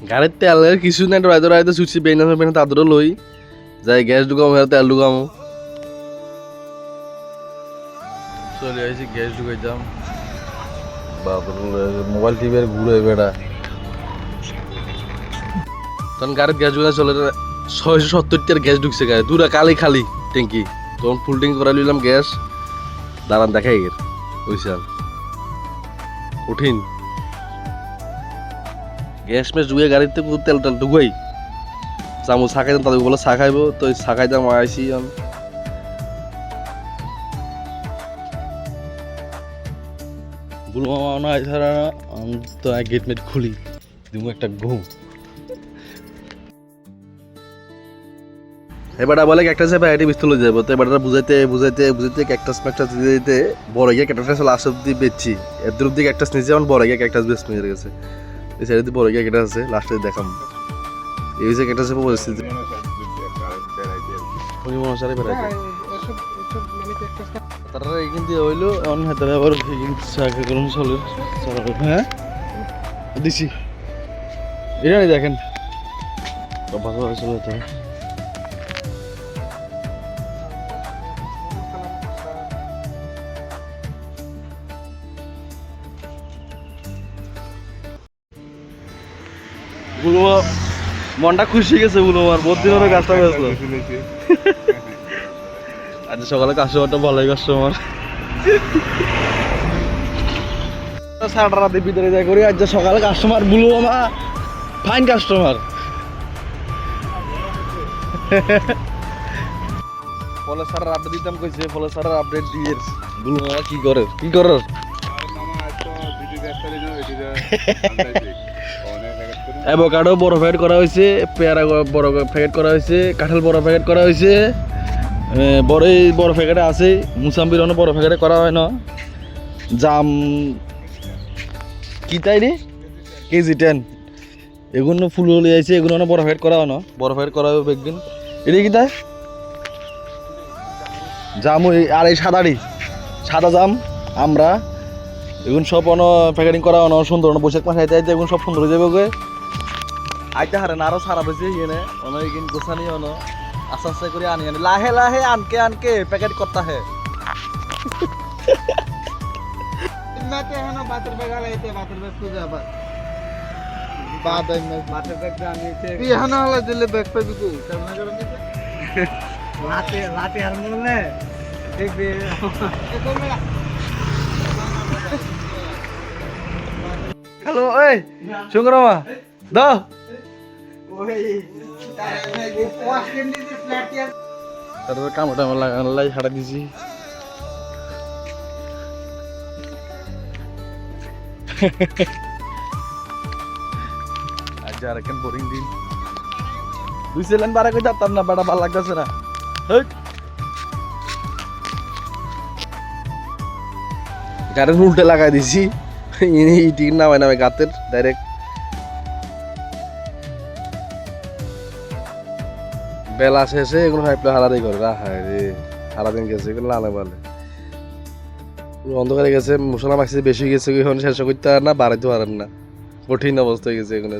গাড়ির তেলের কিছু নাই, রাইতে রাইতে সুইচি বেনে তাদেরও লই যাই গ্যাস ঢুকামো তেল ঢুকামো। চলে আসি গ্যাস ঢুকাইতাম, মোবাইল টিভি আর ঘুরে বেড়া। তখন গাড়ির গ্যাস ঢুকা চলে 670 গ্যাস ঢুকছে গাড়ি, দুরা কালি খালি ট্যাঙ্কি। তখন ফুল ট্যাঙ্কি করা নিলাম গ্যাস, দাঁড়ান দেখাই গের বুঝছেন কঠিন। গ্যাস মেস ঢুকে গাড়িতে তেল টেল ঢুকাই চামচ শাখাইতাম, তাদের বলে শাখাইবো তো শাখাইতাম আইসি। বুলমা মানা এছাড়া তো গেট মেট খুলি দিব একটা ঘুম। এবারটা বলে একটা যাবে আইটি পিস্তল যাবো, তো এবারটা বুঝাইতে বুঝাইতে বুঝাইতে ক্যাকটাস ম্যাকটাস দিতে দিতে বড় গিয়ে ক্যাকটাস লাস্ট অব্দি বেচছি। এর দূর দিকে ক্যাকটাস নিচে যেমন বড় গিয়ে ক্যাকটাস বেস্ট হয়ে গেছে। এই সাইডে বড় গিয়ে ক্যাকটাস আছে, লাস্টে দেখাম এই হচ্ছে ক্যাকটাসের পরিস্থিতি। তারা এখান দিয়ে হইলো অন্য হাতে আবার চলে হ্যাঁ দিছি এটা নেই দেখেন ভালোভাবে চলে যেতে হবে। বুলমা মনটা খুশি গেছে, বুলমার বহুত দিন ধরে কাজটা গেছিল। আজ সকালে কাস্টমারটা ভালোই কাস্টমার সারা রাতে ভিতরে যাই করি। আজ সকালে কাস্টমার বুলমা ফাইন কাস্টমার। ফলে সারা আপডেট দিতাম কইছে, ফলে সারা আপডেট দিয়ে বুলমা কি করে কি করে অ্যাভোকাডো বড় প্যাকেট করা হয়েছে, পেয়ারা বড় প্যাকেট করা হয়েছে, কাঁঠাল বড় প্যাকেট করা হয়েছে, বড় প্যাকেটে আছে, মুসাম্বির অন্য বড় প্যাকেটে করা হয় না, জাম কি তাই রে কেজি 10 এগুলো ফুল লিয়ে আছে, এগুলো অন্য বড় প্যাকেট করা হয় না, বড় প্যাকেট করা হবে একদিন। এটা কি তাই জাম আর এই সাদা জাম আমরা এগুলো সব অন প্যাকেটিং করা অন সুন্দর বৈশাখ মাসে আইতে আইতে এগুলো সব সুন্দর হয়ে যাবে। আইতে হারে না আরো সারা বেশি ইয়ে অনেক গোছানি অন আস্তে আস্তে করে আনি আনি লাহে লাহে আনকে আনকে প্যাকেট করতে হে। হ্যালো এই সুন্দরমা দাও কামটা লাগাই হাঁটা দিছি। আজ আর কেন বোরিং দিন দুই সেলেন বারে কই যাতাম না, বেটা ভালো লাগতেছে না। গাড়ির উল্টে লাগাই দিছি, ইটির নামাই নামে গাতের ডাইরেক্ট। বেলা শেষে এগুলো হাইপলে হারাদি করে রাখায় রে, সারাদিন গেছে এগুলো না বলে অন্ধকারে গেছে, মশলা মাখছে বেশি গেছে, এখন শেষ করতে পারেন না, বাড়াইতে পারেন না, কঠিন অবস্থা হয়ে গেছে এগুলো।